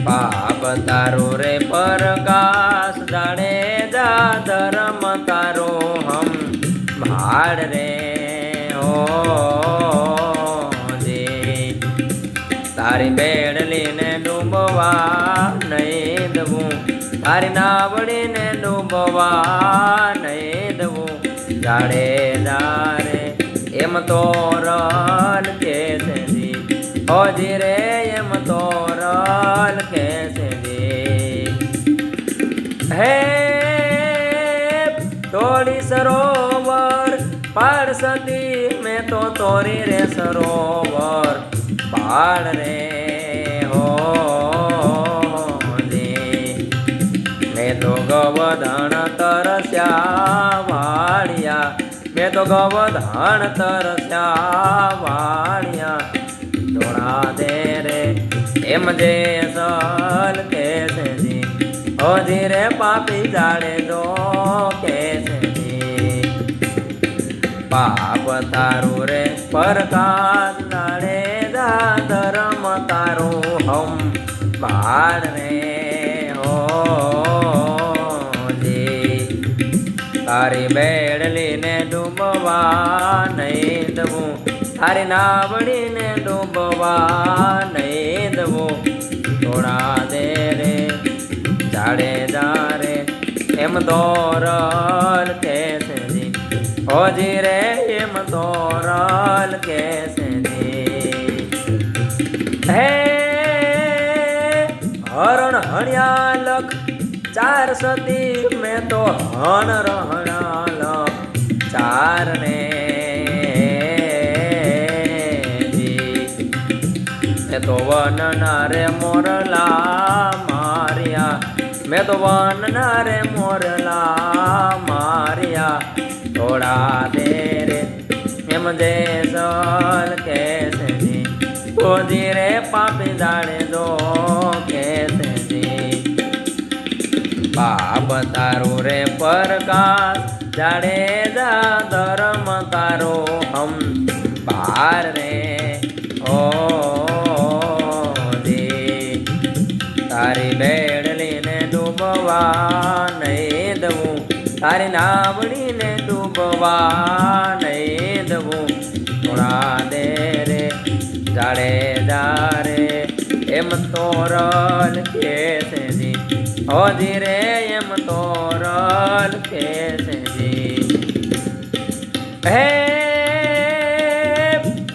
પાપ તારો રે પ્રકાશ જાડેજા ધર્મ તારો હમ ભાડ રે હો જે તારી બેડલીને ડૂબવા નહીં દવું, તારી નાવડીને ડૂબવા નહીં દવું જાડેજા રે એમ તો રલ કે છે જી હોજી રે એમ તો રલ કે છે જી હે તોડી સરોવર પાડ સતી મેં તો તોરી રે સરોવર પાડ રે હો મેં તો ગવધણ તરસ્યા વાળિયા, મેં તો ગવધણ તરસ્યા વાળિયા ધોળા દે રે એમ જે સલ કે છે જી હોજી રે પાપી જાડે જો કે છે જી પાપ તારું રે પ્રકાશ જાડે જા ધર્મ તારું હમ ભાડ રે હો તારી બેડલીને ડૂબવા નહીં દવું, તારી નાવડીને ડૂબવા નહીં દવું થોડા દે રે જાડેજા રે એમ તો રલ કે છે જી હોજી રે એમ તો રલ કે છે જી હે હરણ હણ્યા લખ ચાર સતી મેં તો હણ રહણા લખ ચાર ને મેં તો વનના રે મોરલા માર્યા, મેં તો વનના રે મોરલા માર્યા થોડા દે રે એમ જે સલ કે છે જી હોજી રે પાપી જાડે જો કે છે જી પાપ તારું રે પ્રકાશ જાડેજા ધર્મ તારો હમ બાર રે ઓ તારી બેડલીને ડૂબવા નહીં દવું, તારી નાવડીને ડૂબવા નહીં દવું થોડા દે રે જાડેજા રે એમ તો રલ કે છે જી હોજી રે એમ તો રલ કે છે જી હે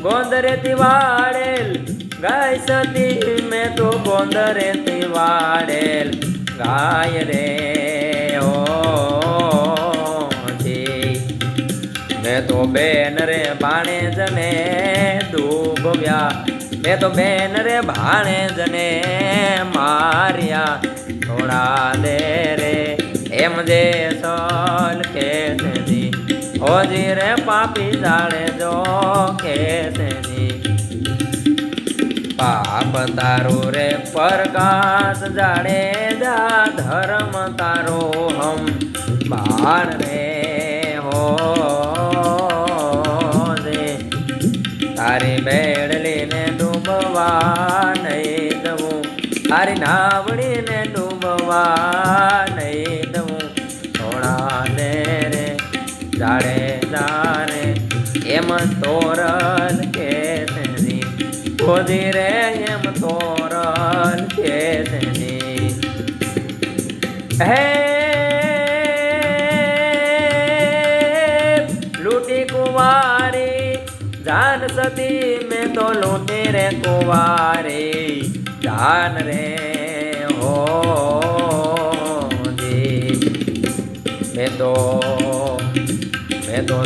ગોંદરેથી વાળેલ ગાય સતી મેં તો ગોંદરેથી વાળેલ ગાય રે હો જી મેં તો બેન રે ભાણેજને ડૂબવ્યા, મેં તો બેન રે ભાણેજને માર્યા થોડા દે રે એમ જે સલ કે છે જી હોજી રે પાપી જાડે જો કે છે જી પાપ તારું રે પ્રકાશ જાડેજા ધર્મ તારો હમ બાળ રે હો રે તારી બેડલીને ડૂબવા નહીં દવું, તારી નાવડીને ડૂબવા નહીં દવું થોડા દે રે જાડેજા રે એમ તોરલ કે છે જી હોજી રે એમ તોરલ કે છે જી હે લૂટી કુંવારી જાન સતી મેં તો લૂટી રે કુંવારી જાન રે હો જી મેં તો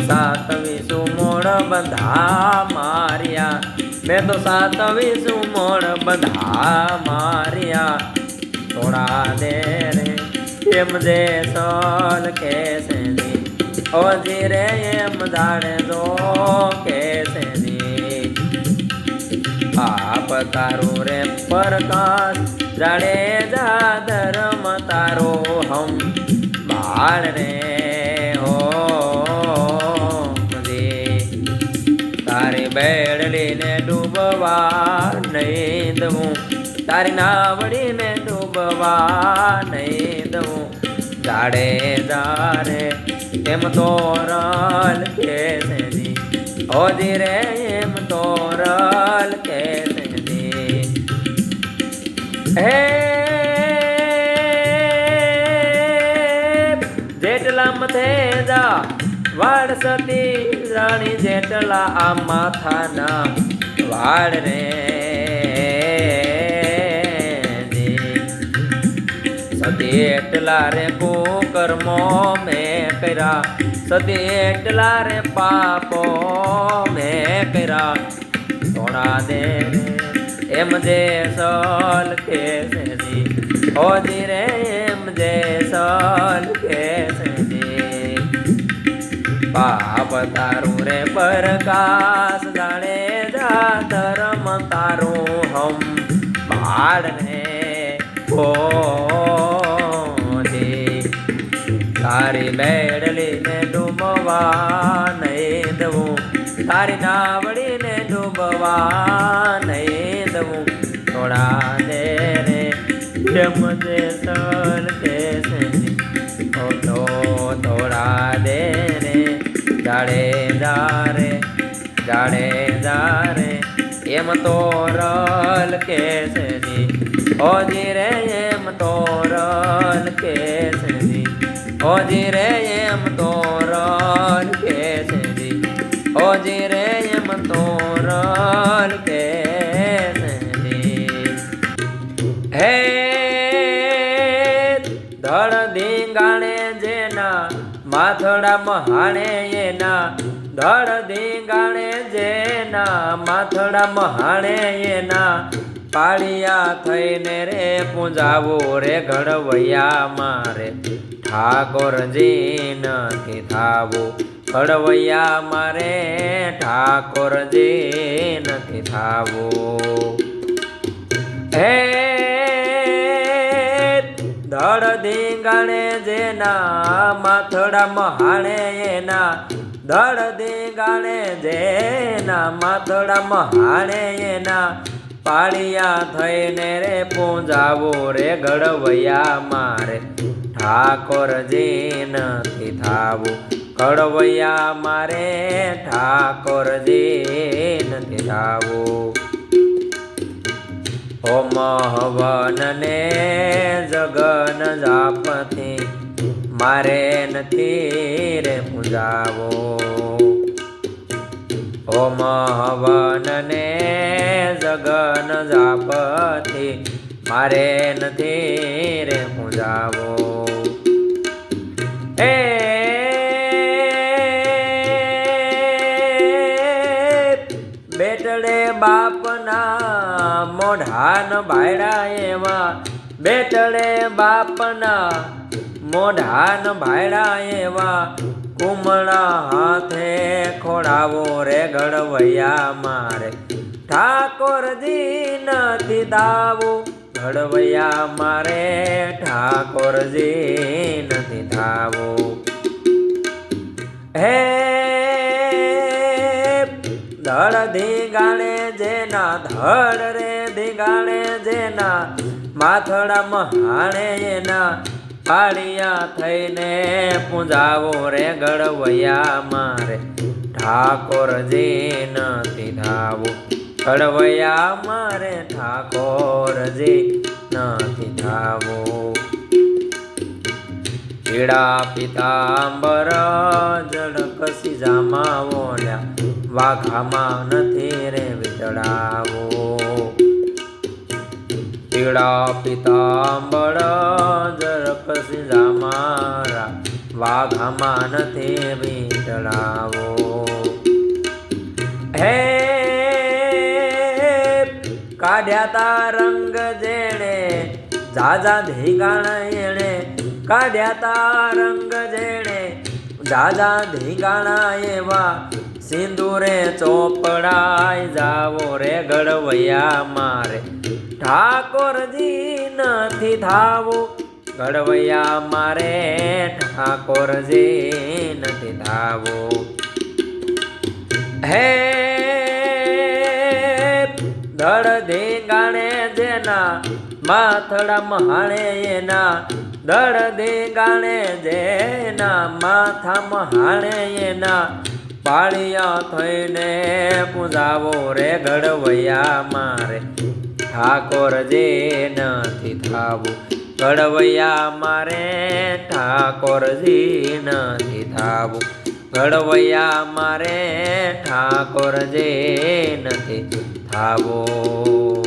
સાતવીસું મોડ બંધા માર્યા, મેં તો સાતવીસું મોડ બંધા માર્યા થોડા દે રે એમ જે સલ કે છે જી હોજી રે એમ જાડે જો કે છે જી પાપ તારું રે પ્રકાશ જાડેજા ધર્મ તારો હમ બાળ રે હો તારી બેડલીને ડૂબ ડૂબવા નહીં દઉં, તારી નાવડીને ડૂબવા નહીં દઉં. જાડેજા રે એમ તોરલ કે છે જી, હોજી રે એમ તોરલ કે છે જી. હે જેટલા મથે જા વાડ સતી રાણી, જેટલા આ માથાના વાડ રે સતી એટલા રે કુકર્મો મેં કર્યા, સતી એટલા રે પાપો મેં કર્યા. સોના દે એમ જે સલ કે છે જી, હોજી રે એમ જે સલ કે છે જી. પાપ તારું રે પ્રકાશ જાડેજા, ધર્મ તારું હમ ભાડ ને હોજી. તારી બેડલીને ડૂબવા નહીં દઉં, તારી નાવડીને ડૂબવા નહીં દઉં. થોડા દે રે એમ જે સલ કે છે થોડા દે રે જાડેજા રે, જાડેજા રે એમ તોરલ કે છે જી, હોજી રે એમ તોરલ કે છે જી, હોજી રે એમ તોરલ કે છે જી, હોજી રે એમ તોરલ કે છે જી. હે ધડ ધીંગાણે જેના માથડા મહાણે એના, ધડ ધીંગાણે જેના માથડા મહાણે એના. પાળિયા થઈને રે પૂંજાવો રે ઘડવૈયા મારે, ઠાકોરજી નથી થાવું. ઘડવૈયા મારે ઠાકોરજી નથી થાવું. હે ધડ ધીંગાણે જેના માથડા મહાણે એના, ધડ ધીંગાણે જેના માથડા મહાણે એના. પાળિયા થઈને રે પૂંજાવો રે ઘડવૈયા મારે, ઠાકોરજી નથી થાવું. ઘડવૈયા મારે ઠાકોરજી નથી થાવું. હોમ હવન ને જગન જાપથી મારે નથી રે પૂજાવો. હોમ હવન ને જગન જાપથી મારે નથી રે પૂજાવો. એ બેટડે બાપના મોઢાન ભાયડા એવા, બેટડે બાપના મોઢાન ભાયડા એવા. કુમળા હાથે ખોડાવો રે ઘડવૈયા મારે, ઠાકોરજી નથી થાવું. ઘડવૈયા મારે ઠાકોરજી નથી થાવું. હે ધડ ધીંગાણે જેના, ધડ રે ધીંગાણે જેના માથડા મહાણે એના. પાળિયા થઈને પૂંજાવો રે ઘડવૈયા મારે, ઠાકોરજી નથી થાવું. ઘડવૈયા મારે ઠાકોરજી નથી થાવું. પીળા પિતાંબર જડકસી જામા ઓલ્યા, વાઘામાં નથી રે વીટળાવો. પીળા પિતાંબર જડકસી જામારા, વાઘામાં નથી વીટળાવો. હે કાઢ્યા તા રંગ જેણે, જાજા ધીગાણા એણે. કાઢ્યા તા રંગ જેણે, જાજા ધીગાણા એવા. સિંદુરે ચોપડાઈ જાવો રે ઘડવૈયા મારે, ઠાકોરજી નથી થાવું. ઘડવૈયા મારે ઠાકોરજી નથી થાવું. હે ધડ ધીંગાણે જેના માથડા મહાણે એના ધડ ધીંગાણે જેના માથા મહાણે એના પાળિયા થઈને પૂજાવો રે ઘડવૈયા મારે ઠાકોરજી નથી થાવું ઘડવૈયા મારે ઠાકોરજી નથી થાવું ઘડવૈયા મારે ઠાકોરજી નથી થાવું